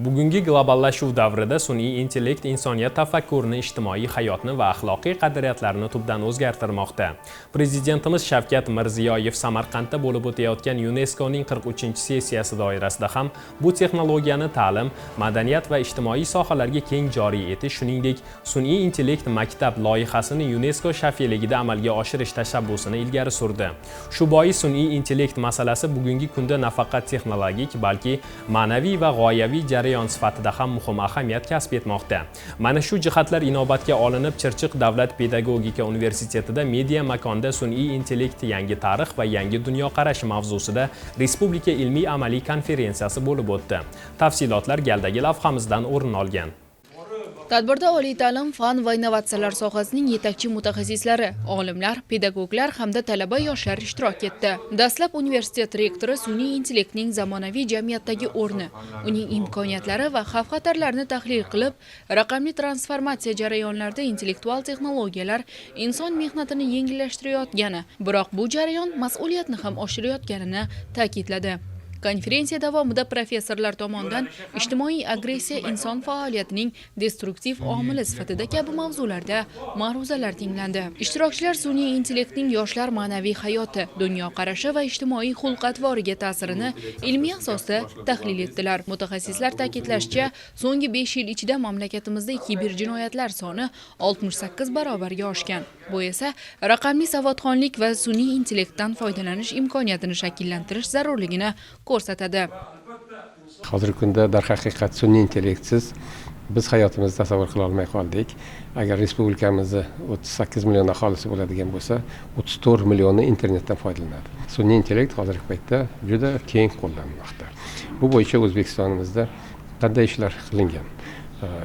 Bugungi globallashuv davrida sun'iy intellekt insoniyat tafakkurini, ijtimoiy hayotni va axloqiy qadriyatlarni tubdan o'zgartirmoqda. Prezidentimiz Shavkat Mirziyoyev Samarqandda bo'lib o'tayotgan UNESCOning 43-sessiyasi doirasida ham bu texnologiyani ta'lim, madaniyat va ijtimoiy sohalarga keng joriy etish, shuningdek, sun'iy intellekt maktab loyihasini UNESCO shafeligida amalga oshirish tashabbusini ilgari surdi. Shu bois sun'iy intellekt masalasi bugungi kunda nafaqat texnologik, balki ma'naviy va g'oyaviy jarayon sifatida ham muhim ahamiyat kasb etmoqda. Mana shu jihatlar inobatga olinib, Chirchiq davlat pedagogika universitetida media makonda sun'iy intellekt yangi tarix va yangi dunyoqarash mavzusida respublika ilmiy amaliy konferensiyasi bo'lib o'tdi. Tafsilotlar galdagi lavhamizdan o'rin olgan. Tadbirda oliy ta'lim, fan va innovatsiyalar sohasining yetakchi mutaxassislari, olimlar, pedagoglar hamda talaba yoshlar ishtirok etdi. Dastlab universitet rektori sun'iy intellektning zamonaviy jamiyatdagi o'rni, uning imkoniyatlari va xavf-xatarlarini tahlil qilib, raqamli transformatsiya jarayonlarida intellektual texnologiyalar inson mehnatini yengillashtirayotgani, biroq bu jarayon mas'uliyatni ham oshirayotganini ta'kidladi. Konferensiya davomida professorlar tomonidan ijtimoiy agressiya inson faoliyatining destruktiv omili sifatida kabi mavzularda ma'ruzalar tinglandi. Ishtirokchilar sun'iy intellektning yoshlar ma'naviy hayoti, dunyoqarashi va ijtimoiy xulq-atvoriga ta'sirini ilmiy asosda tahlil etdilar. Mutaxassislar ta'kidlashicha, so'nggi 5 yil ichida mamlakatimizda kiberjinoyatlar soni 68 barobarga oshgan. Bu esa raqamli savodxonlik va sun'iy intellektdan foydalanish imkoniyatini shakllantirish zarurligini ko'rsatadi. Hozirgi kunda darhaqiqat sun'iy intellektsiz biz hayotimizni tasavvur qila olmay qoldik. Agar respublikamizda 38 million aholisi bo'ladigan bo'lsa, 34 millioni internetdan foydalanadi. Sun'iy intellekt hozirgi paytda juda keng qo'llanilmoqda. Bu bo'yicha O'zbekistonimizda qanday ishlar qilingan?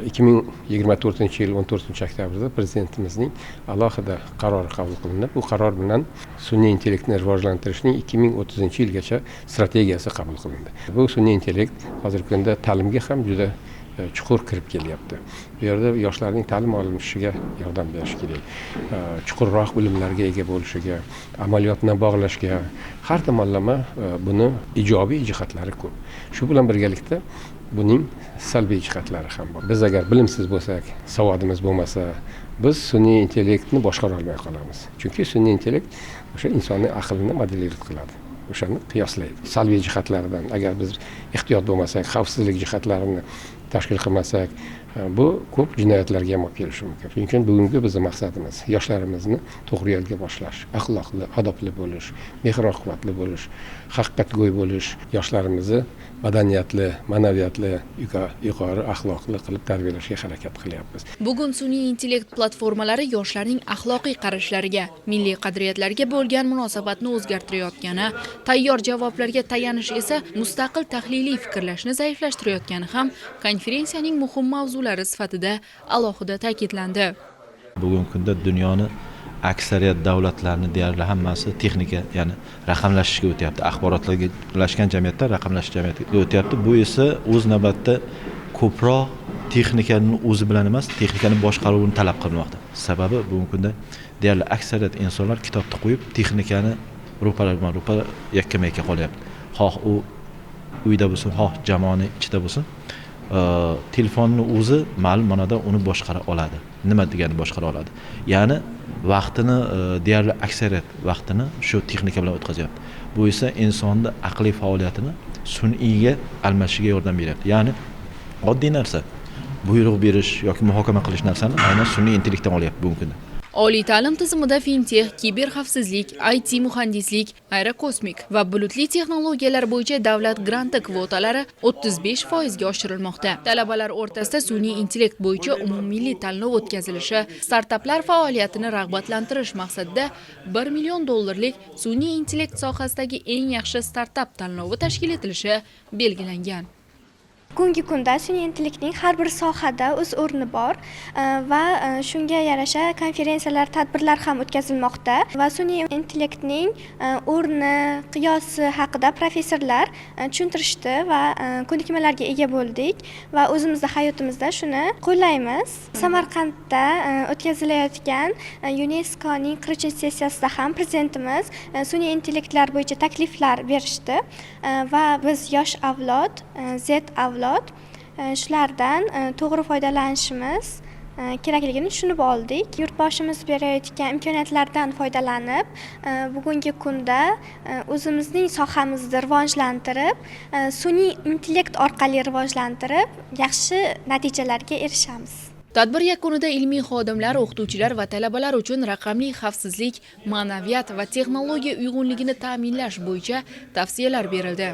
2024 yil 14 oktyabrda prezidentimizning alohida qarori qabul qilinib, bu qaror bilan sun'iy intellektni rivojlantirishning 2030 yilgacha strategiyasi qabul qilindi. Bu sun'iy intellekt hozirgi kunda ta'limga ham juda chuqur kirib kelyapti. Bu yerda yoshlarning ta'lim olinishiga yordam berish kerak. Chuqurroq bilimlarga ega bo'lishiga, amaliyotni bog'lashga, har tomonlama buni ijobiy jihatlari ko'p. Shu bilan birgalikda buning salbiy jihatlari ham bor. Biz agar bilimsiz bo'lsak, savodimiz bo'lmasa, biz sun'iy intellektni boshqara olmay qolamiz. Chunki sun'iy intellekt o'sha insonning aqlini modelировать qiladi. O'shani qiyoslaydi. Salbiy jihatlaridan agar biz ehtiyot bo'lmasak, xavfsizlik jihatlarini tashkil qilmasak, bu ko'p jinoyatlarga ham olib kelishi mumkin. Shuning uchun bugungi bizning maqsadimiz yoshlarimizni to'g'ri yo'lga boshlash, axloqli, adobli bo'lish, mehr-oqibatli bo'lish, haqiqatgo'y bo'lish, yoshlarimizni madaniyatli, ma'naviyatli, yuqori axloqli qilib tarbiyalashga harakat qilyapmiz. Bugun sun'iy intellekt platformalari yoshlarning axloqiy qarashlariga, milliy qadriyatlarga bo'lgan munosabatni o'zgartirayotgani, tayyor javoblarga tayanish esa mustaqil tahliliy fikrlashni zaiflashtirayotgani ham konferensiyaning muhim mavzulari sifatida alohida ta'kidlandi. Bugungi kunda dunyoni aksariyat davlatlarni deyarli hammasi texnika, ya'ni raqamlashishga o'tyapti. Axborotlashgan jamiyatdan raqamlashish jamiyatiga o'tyapti. Bu esa o'z navbatida ko'proq texnikaning o'zi bilan emas, texnikaning boshqaruvini talab qilmoqda. Sababi bugungi kunda deyarli aksariyat insonlar kitobda qo'yib, texnikani ro'para yakkama-yakka qolyapti. Xoh u uyda bo'lsin, xoh jamoaning ichida bo'lsin, telefonning o'zi ma'lum ma'noda uni boshqara oladi. Nima degani boshqara oladi? Ya'ni vaqtini deyarli aksariyat vaqtini shu texnika bilan o'tkazyapti. Bu esa insonning aqliy faoliyatini sun'iyga almashishiga yordam beryapti. Ya'ni oddiy narsa, buyruq berish yoki muhokama qilish narsani aynan sun'iy intellektdan olyapti bugungi kunda. Oliy ta'lim tizimida fintech, kiberxavfsizlik, IT muhandislik, aerokosmik va bulutli texnologiyalar bo'yicha davlat granti kvotalari 35% ga oshirilmoqda. Talabalar o'rtasida sun'iy intellekt bo'yicha umummilliy tanlov o'tkazilishi, startaplar faoliyatini rag'batlantirish maqsadida $1 million sun'iy intellekt sohasidagi eng yaxshi startap tanlovi tashkil etilishi belgilangan. Bugungi kunda sun'iy intellektning har bir sohada o'z o'rni bor va shunga yarasha konferensiyalar, tadbirlar ham o'tkazilmoqda va sun'iy intellektning o'rni, qiyosi haqida professorlar tushuntirishdi va ko'nikmalarga ega bo'ldik va o'zimizning hayotimizda shuni qo'llaymiz. Samarqandda o'tkazilayotgan UNESCOning 43-sessiyasida ham prezidentimiz sun'iy intellektlar bo'yicha takliflar berishdi va biz yosh avlod, Z avlod Shulardan to'g'ri foydalanishimiz kerakligini tushunib oldik. Yurtboshimiz berayotgan imkoniyatlardan foydalanib, bugungi kunda o'zimizning sohamizni rivojlantirib, sun'iy intellekt orqali rivojlantirib, yaxshi natijalarga erishamiz. Tadbir yakunida ilmiy xodimlar, o'qituvchilar va talabalar uchun raqamli xavfsizlik, ma'naviyat va texnologiya uyg'unligini ta'minlash bo'yicha tavsiyalar berildi.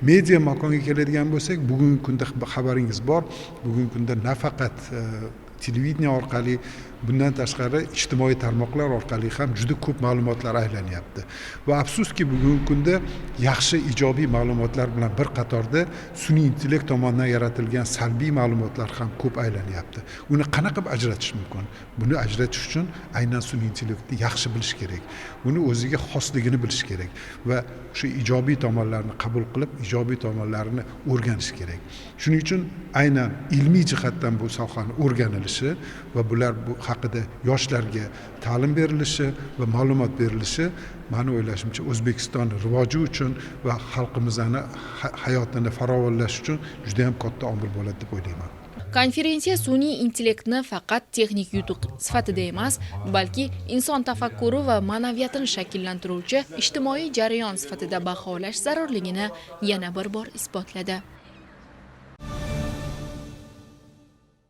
Media makonga keladigan bo'lsak, bugungi kunda xabaringiz bor, bugungi kunda nafaqat televideniya orqali, bundan tashqari ijtimoiy tarmoqlar orqali ham juda ko'p ma'lumotlar aylanyapti. Va afsuski bugungi kunda yaxshi ijobiy ma'lumotlar bilan bir qatorda sun'iy intellekt tomonidan yaratilgan salbiy ma'lumotlar ham ko'p aylanyapti. Uni qanaqa qilib ajratish mumkin? Buni ajratish uchun aynan sun'iy intellektni yaxshi bilish kerak. Uni o'ziga xosligini bilish kerak va o'sha ijobiy tomonlarni qabul qilib, ijobiy tomonlarini o'rganish kerak. Shuning uchun aynan ilmiy jihatdan bu sohani o'rganilishi va bular bu haqida yoshlarga ta'lim berilishi va ma'lumot berilishi meni o'ylashimcha O'zbekiston rivoji uchun va xalqimizning hayotini farovonlash uchun juda ham katta omil bo'ladi deb o'ylayman. Konferensiya sun'iy intellektni faqat texnik yutuq sifatida emas, balki inson tafakkuri va ma'naviyatini shakllantiruvchi ijtimoiy jarayon sifatida baholash zarurligini yana bir bor isbotladi.